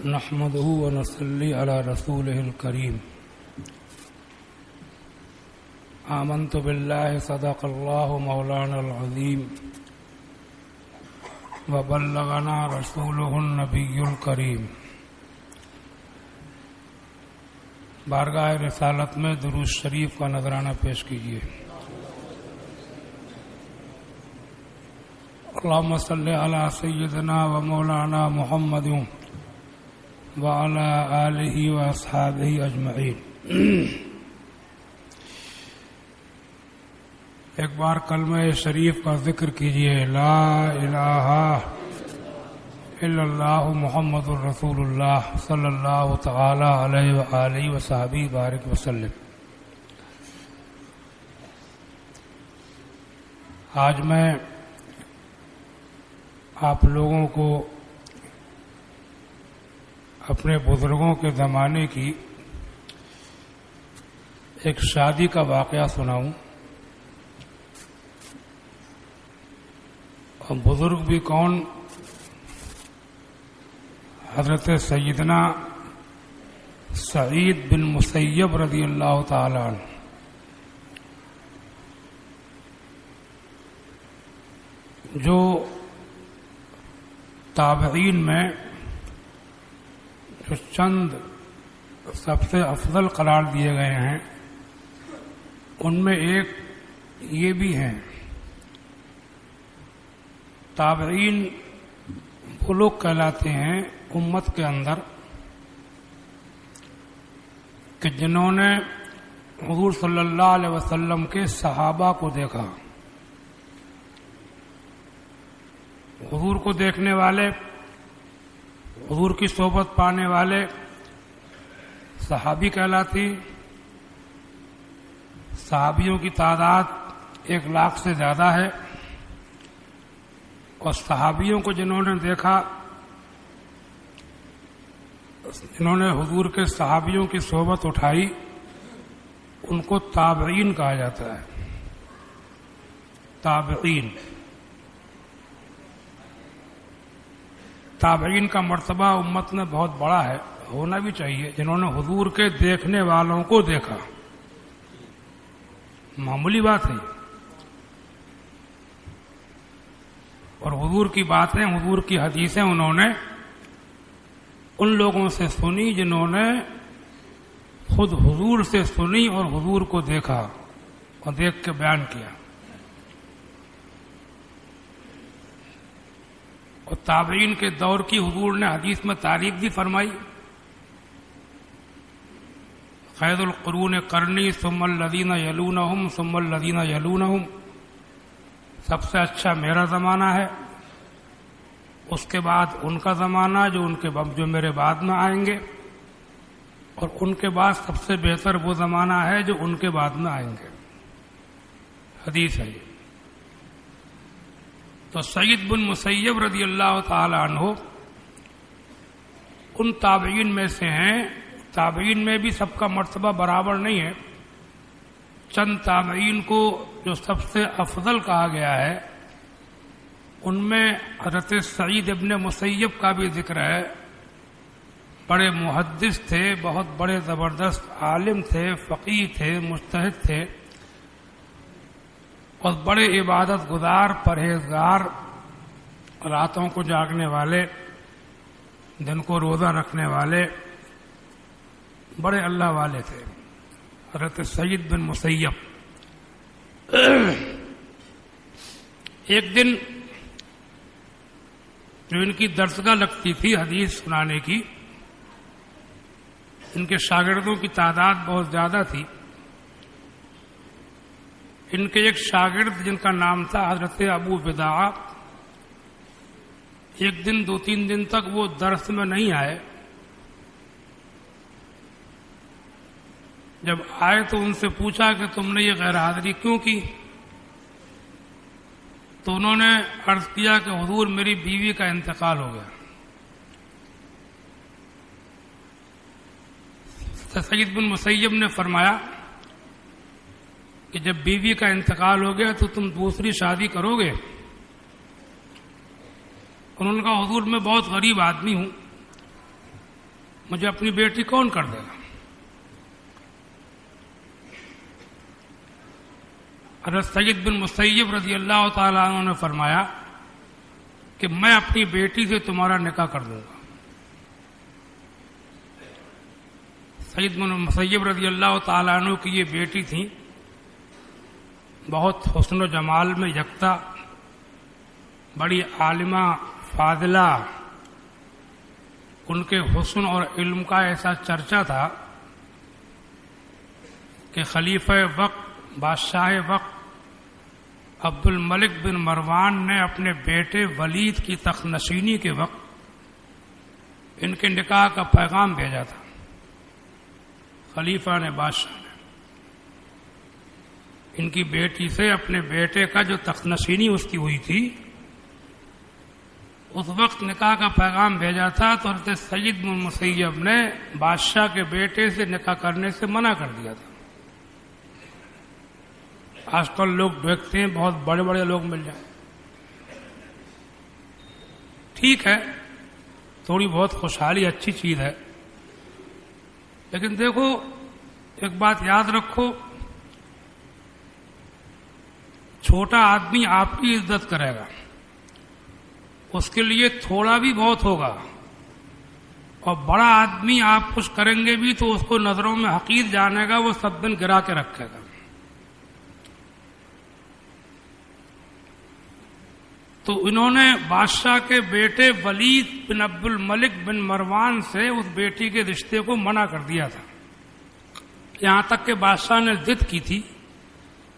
نحمده ونصلي على رسوله الكريم. آمنت بالله صدق الله مولانا العظيم وبلغنا رسوله النبي الكريم. بارگاہ رسالت میں درود شریف کا نذرانہ پیش کیجیے. اللهم صل على سيدنا ومولانا محمد وعلى آله وأصحابه أجمعين. ایک بار کلمہ شریف کا ذکر کیجیے. لا الہ الا اللہ محمد الرسول اللہ صلی اللہ تعالی علیہ وآلہ وصحبہ بارک وسلم. آج میں آپ لوگوں کو اپنے بزرگوں کے زمانے کی ایک شادی کا واقعہ سناؤں. اور بزرگ بھی کون؟ حضرت سیدنا سعید بن مسیب رضی اللہ تعالی عنہ. جو تابعین میں جو چند سب سے افضل قرار دیے گئے ہیں ان میں ایک یہ بھی ہیں. تابعین وہ لوگ کہلاتے ہیں امت کے اندر کہ جنہوں نے حضور صلی اللہ علیہ وسلم کے صحابہ کو دیکھا. حضور کو دیکھنے والے، حضور کی صحبت پانے والے صحابی کہلاتی. صحابیوں کی تعداد 1,00,000 سے زیادہ ہے. اور صحابیوں کو جنہوں نے دیکھا، جنہوں نے حضور کے صحابیوں کی صحبت اٹھائی، ان کو تابعین کہا جاتا ہے. تابعین کا مرتبہ امت میں بہت بڑا ہے، ہونا بھی چاہیے. جنہوں نے حضور کے دیکھنے والوں کو دیکھا، معمولی بات ہے. اور حضور کی باتیں، حضور کی حدیثیں انہوں نے ان لوگوں سے سنی جنہوں نے خود حضور سے سنی اور حضور کو دیکھا اور دیکھ کے بیان کیا. اور تابعین کے دور کی حضور نے حدیث میں تعریف بھی فرمائی. خیر القرون قرنی ثم الذین یلونہم ثم الذین یلونہم. سب سے اچھا میرا زمانہ ہے، اس کے بعد ان کا زمانہ جو میرے بعد میں آئیں گے، اور ان کے بعد سب سے بہتر وہ زمانہ ہے جو ان کے بعد میں آئیں گے. حدیث ہے یہ. تو سعید بن مسیب رضی اللہ تعالی عنہ ان تابعین میں سے ہیں. تابعین میں بھی سب کا مرتبہ برابر نہیں ہے. چند تابعین کو جو سب سے افضل کہا گیا ہے ان میں حضرت سعید ابن مسیب کا بھی ذکر ہے. بڑے محدث تھے، بہت بڑے زبردست عالم تھے، فقیہ تھے، مجتہد تھے، اور بڑے عبادت گزار، پرہیزگار، راتوں کو جاگنے والے، دن کو روزہ رکھنے والے، بڑے اللہ والے تھے حضرت سعید بن مسیب. ایک دن جو ان کی درسگاہ لگتی تھی حدیث سنانے کی، ان کے شاگردوں کی تعداد بہت زیادہ تھی. ان کے ایک شاگرد جن کا نام تھا حضرت ابو بداع، ایک دن 2-3 دن تک وہ درس میں نہیں آئے. جب آئے تو ان سے پوچھا کہ تم نے یہ غیر حاضری کیوں کی؟ تو انہوں نے عرض کیا کہ حضور میری بیوی کا انتقال ہو گیا. سعید بن مسیب نے فرمایا کہ جب بیوی کا انتقال ہو گیا تو تم دوسری شادی کرو گے؟ انہوں نے کہا حضور میں بہت غریب آدمی ہوں، مجھے اپنی بیٹی کون کر دے گا؟ حضرت سعید بن مسیب رضی اللہ تعالیٰ عنہ نے فرمایا کہ میں اپنی بیٹی سے تمہارا نکاح کر دوں گا۔ سعید بن مسیب رضی اللہ تعالیٰ عنہ کی یہ بیٹی تھی، بہت حسن و جمال میں یکتا، بڑی عالمہ فاضلہ، ان کے حسن اور علم کا ایسا چرچا تھا کہ خلیفہ وقت بادشاہ وقت عبد الملک بن مروان نے اپنے بیٹے ولید کی تخت نشینی کے وقت ان کے نکاح کا پیغام بھیجا تھا۔ خلیفہ نے، بادشاہ نے ان کی بیٹی سے اپنے بیٹے کا جو تخت نشینی اس کی ہوئی تھی اس وقت نکاح کا پیغام بھیجا تھا، تو حضرت سعید بن مسیب نے بادشاہ کے بیٹے سے نکاح کرنے سے منع کر دیا تھا۔ آج کل لوگ دیکھتے ہیں بہت بڑے بڑے لوگ مل جائیں، ٹھیک ہے، تھوڑی بہت خوشحالی اچھی چیز ہے، لیکن دیکھو ایک بات یاد رکھو، چھوٹا آدمی آپ کی عزت کرے گا، اس کے لیے تھوڑا بھی بہت ہوگا، اور بڑا آدمی آپ کچھ کریں گے بھی تو اس کو نظروں میں حقیر جانے گا، وہ سب دن گرا کے رکھے گا۔ تو انہوں نے بادشاہ کے بیٹے ولید بن عبد الملک بن مروان سے اس بیٹی کے رشتے کو منع کر دیا تھا، یہاں تک کہ بادشاہ نے ضد کی تھی،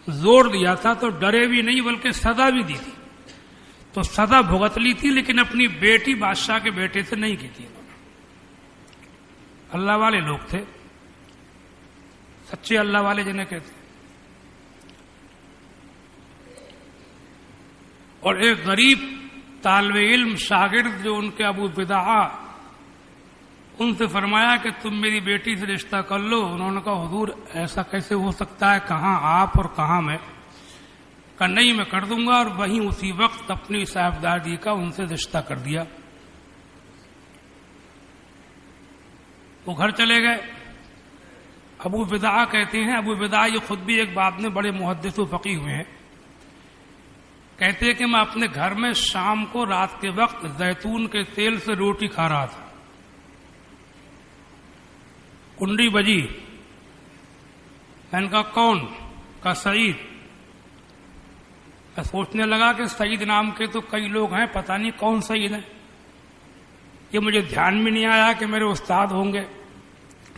زور دیا تھا، تو ڈرے بھی نہیں بلکہ سزا بھی دی تھی، تو سزا بھگت لی تھی، لیکن اپنی بیٹی بادشاہ کے بیٹے سے نہیں کی تھی۔ اللہ والے لوگ تھے، سچے اللہ والے جنہیں کہتے۔ اور ایک غریب طالب علم شاگرد جو ان کے ابو بدعہ، ان سے فرمایا کہ تم میری بیٹی سے رشتہ کر لو۔ انہوں نے کہا حضور ایسا کیسے ہو سکتا ہے، کہاں آپ اور کہاں میں؟ کہا نہیں میں کر دوں گا، اور وہیں اسی وقت اپنی صاحبزادی کا ان سے رشتہ کر دیا۔ وہ گھر چلے گئے۔ ابو بدعہ کہتے ہیں، ابو بدعہ یہ خود بھی ایک بعد میں بڑے محدث و فقیہ ہوئے ہیں، کہتے ہیں کہ میں اپنے گھر میں شام کو رات کے وقت زیتون کے تیل سے روٹی کھا رہا تھا، کنڈی بجی، میں نے کہا کون؟ کہا سعید۔ میں سوچنے لگا کہ سعید نام کے تو کئی لوگ ہیں، پتہ نہیں کون سعید ہیں، یہ مجھے دھیان میں نہیں آیا کہ میرے استاد ہوں گے،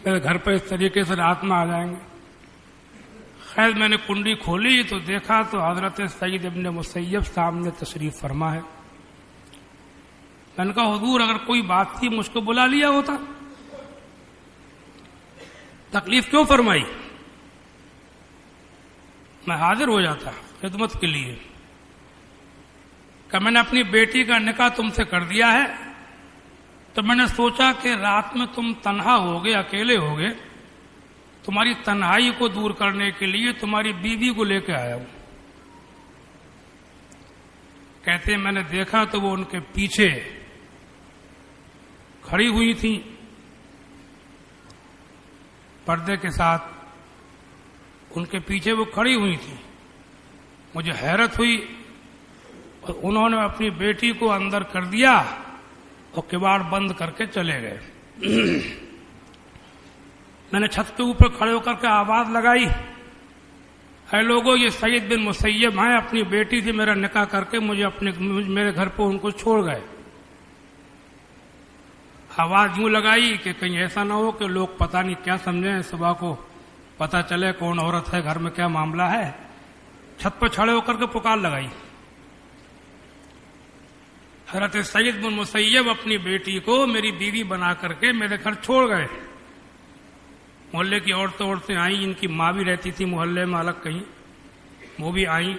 میرے گھر پہ اس طریقے سے رات میں آ جائیں گے۔ خیر میں نے کنڈی کھولی تو دیکھا تو حضرت سعید ابن مسیب سامنے تشریف فرما ہے۔ میں نے کہا حضور اگر کوئی بات تھی مجھ کو بلا لیا ہوتا، تکلیف کیوں فرمائی؟ میں حاضر ہو جاتا خدمت کے لیے۔ کہ میں نے اپنی بیٹی کا نکاح تم سے کر دیا ہے، تو میں نے سوچا کہ رات میں تم تنہا ہوگے، اکیلے ہوگے، تمہاری تنہائی کو دور کرنے کے لیے تمہاری بیوی کو لے کے آیا ہوں۔ کہتے ہیں میں نے دیکھا تو وہ ان کے پیچھے کھڑی ہوئی تھی پردے کے ساتھ، ان کے پیچھے وہ کھڑی ہوئی تھی۔ مجھے حیرت ہوئی، اور انہوں نے اپنی بیٹی کو اندر کر دیا اور کباڑ بند کر کے چلے گئے۔ میں نے چھت کے اوپر کھڑے ہو کر کے آواز لگائی، اے لوگوں یہ سعید بن مسیب ہیں، اپنی بیٹی سے میرا نکاح کر کے میرے گھر پہ ان کو چھوڑ گئے۔ آواز یوں لگائی کہ کہیں ایسا نہ ہو کہ لوگ پتہ نہیں کیا سمجھیں، صبح کو پتہ چلے کون عورت ہے، گھر میں کیا معاملہ ہے۔ چھت پر کھڑے ہو کر کے پکار لگائی۔ حضرت سعید بن مسیب اپنی بیٹی کو میری بیوی بنا کر کے میرے گھر چھوڑ گئے۔ محلے کی عورتیں آئیں، ان کی ماں بھی رہتی تھی محلے میں الگ کہیں، وہ بھی آئیں،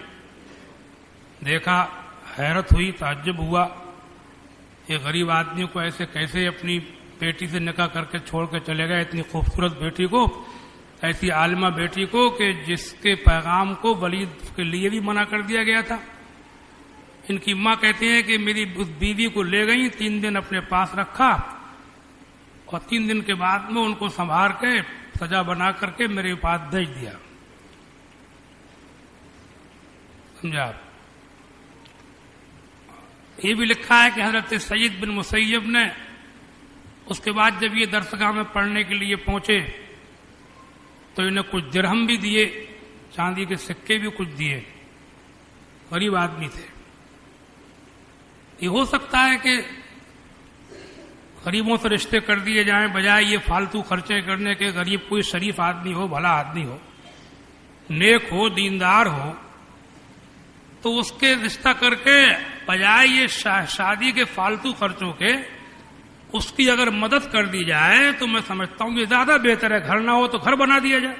دیکھا، حیرت ہوئی، تعجب ہوا، یہ غریب آدمی کو ایسے کیسے اپنی بیٹی سے نکاح کر کے چھوڑ کے چلے گئے، اتنی خوبصورت بیٹی کو، ایسی عالمہ بیٹی کو کہ جس کے پیغام کو ولید کے لیے بھی منع کر دیا گیا تھا۔ ان کی ماں کہتے ہیں کہ میری اس بیوی کو لے گئی، 3 دن اپنے پاس رکھا، اور 3 دن کے بعد میں ان کو سنبھال کے سجا بنا کر کے میرے پاس بھیج دیا. سمجھا آپ؟ یہ بھی لکھا ہے کہ حضرت سعید بن مسیب نے اس کے بعد جب یہ درسگاہ میں پڑھنے کے لیے پہنچے تو انہیں کچھ درہم بھی دیے، چاندی کے سکے بھی کچھ دیے. غریب آدمی تھے. یہ ہو سکتا ہے کہ غریبوں سے رشتے کر دیے جائیں بجائے یہ فالتو خرچے کرنے کے. غریب کوئی شریف آدمی ہو، بھلا آدمی ہو، نیک ہو، دیندار ہو، تو اس کے رشتہ کر کے بجائے یہ شادی کے فالتو خرچوں کے اس کی اگر مدد کر دی جائے تو میں سمجھتا ہوں کہ زیادہ بہتر ہے. گھر نہ ہو تو گھر بنا دیا جائے،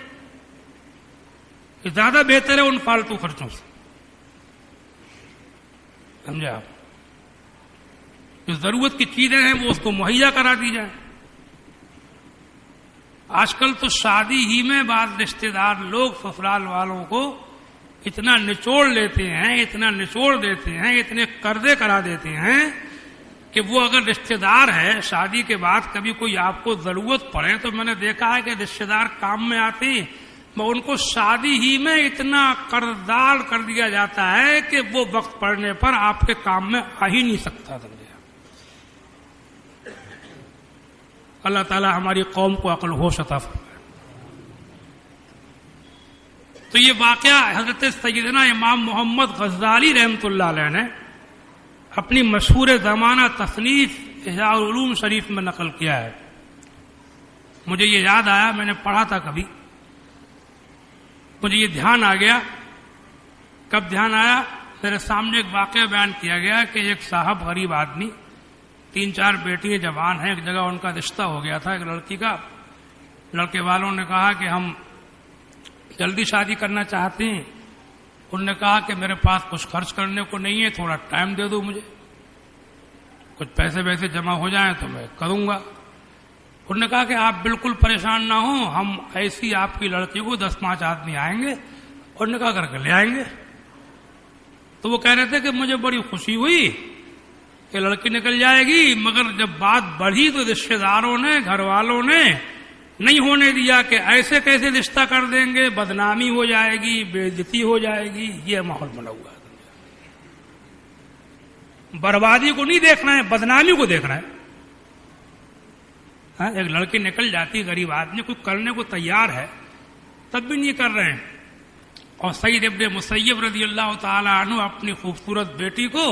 یہ زیادہ بہتر ہے ان فالتو خرچوں سے. سمجھے آپ؟ جو ضرورت کی چیزیں ہیں وہ اس کو مہیا کرا دی جائیں. آج کل تو شادی ہی میں بعض رشتے دار لوگ سسرال والوں کو اتنا نچوڑ لیتے ہیں، اتنا نچوڑ دیتے ہیں، اتنے قرضے کرا دیتے ہیں کہ وہ اگر رشتے دار ہے شادی کے بعد کبھی کوئی آپ کو ضرورت پڑے تو میں نے دیکھا ہے کہ رشتے دار کام میں آتے ہیں، میں ان کو شادی ہی میں اتنا قرضدار کر دیا جاتا ہے کہ وہ وقت پڑنے پر آپ کے کام میں آ ہی نہیں سکتا. سمجھے؟ اللہ تعالی ہماری قوم کو عقل ہوش عطا فرمائے. تو یہ واقعہ حضرت سیدنا امام محمد غزالی رحمۃ اللہ علیہ نے اپنی مشہور زمانہ تصنیف احیاء العلوم شریف میں نقل کیا ہے. مجھے یہ یاد آیا، میں نے پڑھا تھا کبھی، مجھے یہ دھیان آ گیا. کب دھیان آیا؟ میرے سامنے ایک واقعہ بیان کیا گیا کہ ایک صاحب غریب آدمی، 3-4 بیٹیاں جوان ہیں، ایک جگہ ان کا رشتہ ہو گیا تھا ایک لڑکی کا. لڑکے والوں نے کہا کہ ہم جلدی شادی کرنا چاہتے ہیں. انہوں نے کہا کہ میرے پاس کچھ خرچ کرنے کو نہیں ہے، تھوڑا ٹائم دے دو مجھے، کچھ پیسے ویسے جمع ہو جائیں تو میں کروں گا. انہوں نے کہا کہ آپ بالکل پریشان نہ ہوں، ہم ایسی آپ کی لڑکی کو 10-5 آدمی آئیں گے اور نکاح کر کے لے آئیں گے. تو وہ کہہ رہے تھے کہ مجھے بڑی خوشی ہوئی کہ لڑکی نکل جائے گی، مگر جب بات بڑھی تو رشتے داروں نے، گھر والوں نے نہیں ہونے دیا کہ ایسے کیسے رشتہ کر دیں گے، بدنامی ہو جائے گی، بے عزتی ہو جائے گی. یہ ماحول بنا ہوا ہے. بربادی کو نہیں دیکھنا ہے، بدنامی کو دیکھنا ہے. ایک لڑکی نکل جاتی، غریب آدمی کوئی کرنے کو تیار ہے تب بھی نہیں کر رہے ہیں. اور سعید ابن مسیب رضی اللہ تعالی عنہ اپنی خوبصورت بیٹی کو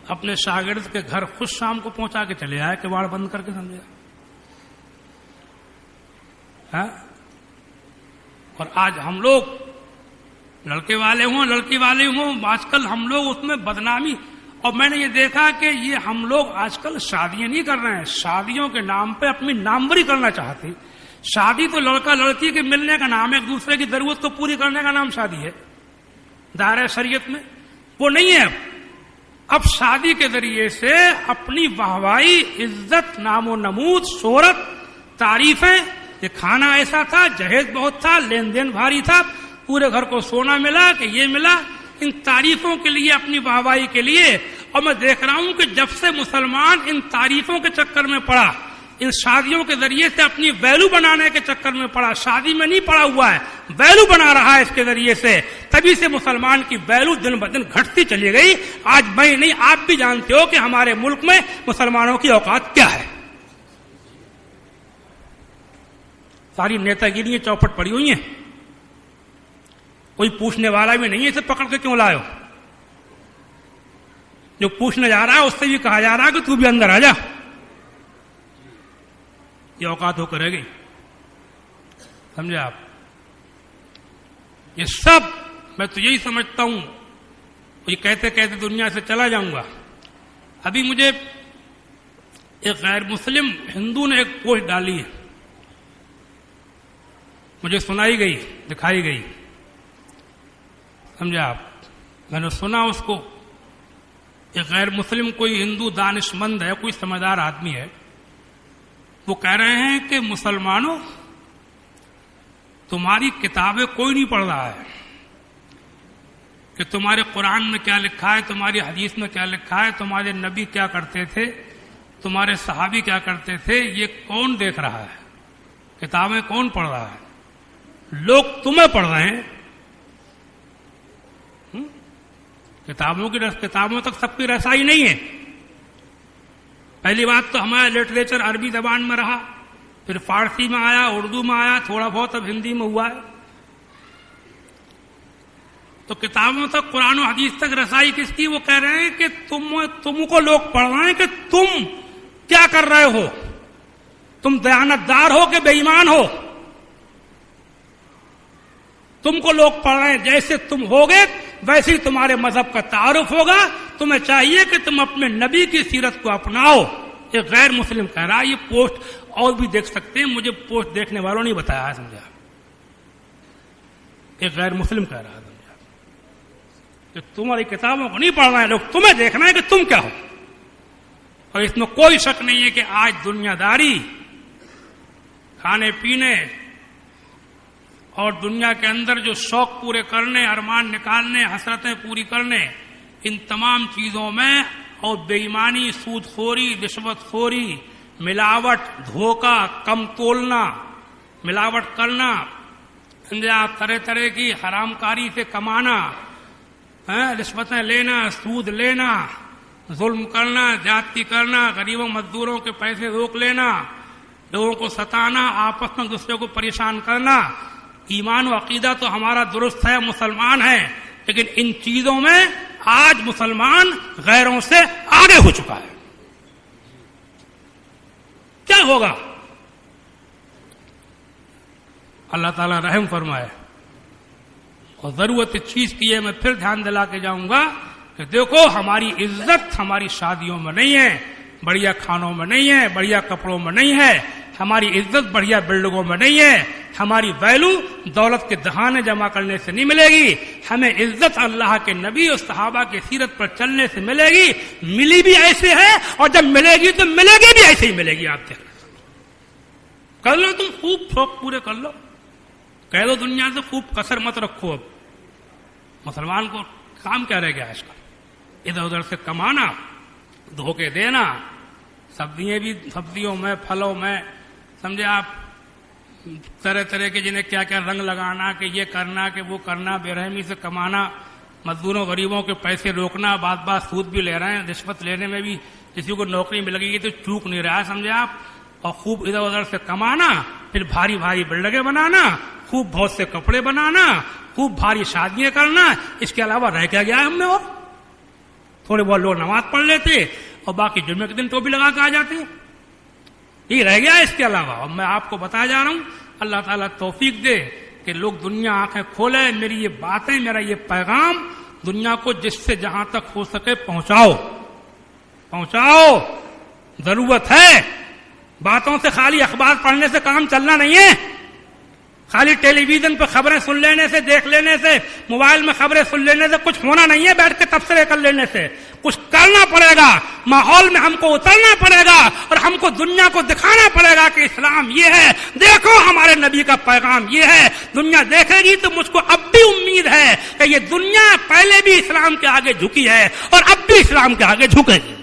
اپنے شاگرد کے گھر خوش شام کو پہنچا کے چلے آئے، کباڑ بند کر کے. سمجھا؟ اور آج ہم لوگ لڑکے والے ہوں لڑکی والے ہوں، آج کل ہم لوگ اس میں بدنامی. اور میں نے یہ دیکھا کہ یہ ہم لوگ آج کل شادیاں نہیں کر رہے ہیں، شادیوں کے نام پہ اپنی ناموری کرنا چاہتے ہیں. شادی تو لڑکا لڑکی کے ملنے کا نام ہے، ایک دوسرے کی ضرورت کو پوری کرنے کا نام شادی ہے دائرہ شریعت میں. وہ نہیں ہے. اب شادی کے ذریعے سے اپنی واہوائی، عزت، نام و نمود، شہرت، تعریفیں. یہ کھانا ایسا تھا، جہیز بہت تھا، لین دین بھاری تھا، پورے گھر کو سونا ملا کہ یہ ملا. ان تعریفوں کے لیے، اپنی واہوائی کے لیے. اور میں دیکھ رہا ہوں کہ جب سے مسلمان ان تعریفوں کے چکر میں پڑا، ان شادیوں کے ذریعے سے اپنی ویلو بنانے کے چکر میں پڑا، شادی میں نہیں پڑا ہوا ہے، ویلو بنا رہا ہے اس کے ذریعے سے، تبھی سے مسلمان کی ویلو دن بدن گھٹتی چلی گئی. آج میں نہیں، آپ بھی جانتے ہو کہ ہمارے ملک میں مسلمانوں کی اوقات کیا ہے. ساری نیتا گیریاں چوپٹ پڑی ہوئی ہیں، کوئی پوچھنے والا بھی نہیں ہے اسے پکڑ کے کیوں لائے ہو. جو پوچھنے جا رہا ہے اس سے بھی کہا جا رہا ہے کہ تو بھی اندر آ جا. یہ اوقات ہو کر رہ گئی. سمجھے آپ؟ یہ سب میں تو یہی سمجھتا ہوں. یہ کہتے کہتے دنیا سے چلا جاؤں گا. ابھی مجھے ایک غیر مسلم ہندو نے ایک پوسٹ ڈالی ہے، مجھے سنائی گئی، دکھائی گئی. سمجھا آپ؟ میں نے سنا اس کو. ایک غیر مسلم کوئی ہندو دانش مند ہے، کوئی سمجھدار آدمی ہے، وہ کہہ رہے ہیں کہ مسلمانوں تمہاری کتابیں کوئی نہیں پڑھ رہا ہے کہ تمہارے قرآن میں کیا لکھا ہے، تمہاری حدیث میں کیا لکھا ہے، تمہارے نبی کیا کرتے تھے. تمہارے صحابی کیا کرتے تھے، یہ کون دیکھ رہا ہے، کتابیں کون پڑھ رہا ہے، لوگ تمہیں پڑھ رہے ہیں. کتابوں تک سب کی رسائی نہیں ہے. پہلی بات تو ہمارا لٹریچر عربی زبان میں رہا، پھر فارسی میں آیا، اردو میں آیا، تھوڑا بہت اب ہندی میں ہوا ہے. تو کتابوں تک، قرآن و حدیث تک رسائی کس کی؟ وہ کہہ رہے ہیں کہ تم کو لوگ پڑھ رہے ہیں کہ تم کیا کر رہے ہو، تم دیانتدار ہو کہ بے ایمان ہو. تم کو لوگ پڑھ رہے ہیں، جیسے تم ہوگے ویسے ہی تمہارے مذہب کا تعارف ہوگا. تمہیں چاہیے کہ تم اپنے نبی کی سیرت کو اپناؤ. ایک غیر مسلم کہہ رہا ہے، یہ پوسٹ اور بھی دیکھ سکتے ہیں، مجھے پوسٹ دیکھنے والوں نے بتایا ہے، سمجھا. ایک غیر مسلم کہہ رہا ہے، سمجھا، کہ تمہاری کتابوں کو نہیں پڑھ رہے ہیں لوگ، تمہیں دیکھنا ہے کہ تم کیا ہو. اور اس میں کوئی شک نہیں ہے کہ آج دنیا داری، کھانے پینے اور دنیا کے اندر جو شوق پورے کرنے، ارمان نکالنے، حسرتیں پوری کرنے، ان تمام چیزوں میں، اور بے ایمانی، سود خوری، رشوت خوری، ملاوٹ، دھوکہ، کم تولنا، ملاوٹ کرنا، طرح طرح کی حرام کاری سے کمانا، رشوتیں لینا، سود لینا، ظلم کرنا، زیادتی کرنا، غریبوں مزدوروں کے پیسے روک لینا، لوگوں کو ستانا، آپس میں دوسرے کو پریشان کرنا. ایمان و عقیدہ تو ہمارا درست ہے، مسلمان ہے، لیکن ان چیزوں میں آج مسلمان غیروں سے آگے ہو چکا ہے. کیا ہوگا؟ اللہ تعالیٰ رحم فرمائے. اور ضرورت اس چیز کی ہے، میں پھر دھیان دلا کے جاؤں گا کہ دیکھو، ہماری عزت ہماری شادیوں میں نہیں ہے، بڑھیا کھانوں میں نہیں ہے، بڑھیا کپڑوں میں نہیں ہے، ہماری عزت بڑھیا بلڈنگوں میں نہیں ہے، ہماری ویلو دولت کے دہانے جمع کرنے سے نہیں ملے گی. ہمیں عزت اللہ کے نبی اور صحابہ کی سیرت پر چلنے سے ملے گی. ملی بھی ایسے ہے، اور جب ملے گی تو ملے گی بھی ایسے ہی ملے گی. آپ دیکھ کر لو، تم خوب شوق پورے کر لو، کہہ دو دنیا سے خوب کسر مت رکھو. اب مسلمان کو کام کیا رہ گیا آج کل؟ ادھر ادھر سے کمانا، دھوکے دینا، سبزیوں میں، پھلوں میں، سمجھے آپ، طرح طرح کے جنہیں کیا کیا رنگ لگانا، کہ یہ کرنا کہ وہ کرنا، بے رحمی سے کمانا، مزدوروں غریبوں کے پیسے روکنا، بات سود بھی لے رہے ہیں، رشوت لینے میں بھی کسی کو نوکری مل گئی تو چوک نہیں رہا ہے، سمجھے آپ. اور خوب ادھر ادھر سے کمانا، پھر بھاری بھاری بلڈنگیں بنانا، خوب بہت سے کپڑے بنانا، خوب بھاری شادیاں کرنا. اس کے علاوہ رہ کیا گیا ہے ہم میں؟ اور تھوڑے بہت لوگ نماز پڑھ لیتے اور باقی جمعے کے دن ٹوپی لگا کے آ جاتے ہیں. یہ رہ گیا اس کے علاوہ. اور میں آپ کو بتایا جا رہا ہوں، اللہ تعالیٰ توفیق دے کہ لوگ دنیا آنکھیں کھولے. میری یہ باتیں، میرا یہ پیغام دنیا کو جس سے جہاں تک ہو سکے پہنچاؤ. ضرورت ہے. باتوں سے، خالی اخبار پڑھنے سے کام چلنا نہیں ہے. خالی ٹیلی ویژن پہ خبریں سن لینے سے، دیکھ لینے سے، موبائل میں خبریں سن لینے سے کچھ ہونا نہیں ہے. بیٹھ کے تبصرے کر لینے سے کچھ کرنا پڑے گا. ماحول میں ہم کو اترنا پڑے گا اور ہم کو دنیا کو دکھانا پڑے گا کہ اسلام یہ ہے. دیکھو ہمارے نبی کا پیغام یہ ہے. دنیا دیکھے گی تو مجھ کو اب بھی امید ہے کہ یہ دنیا پہلے بھی اسلام کے آگے جھکی ہے اور اب بھی اسلام کے آگے جھکے گی.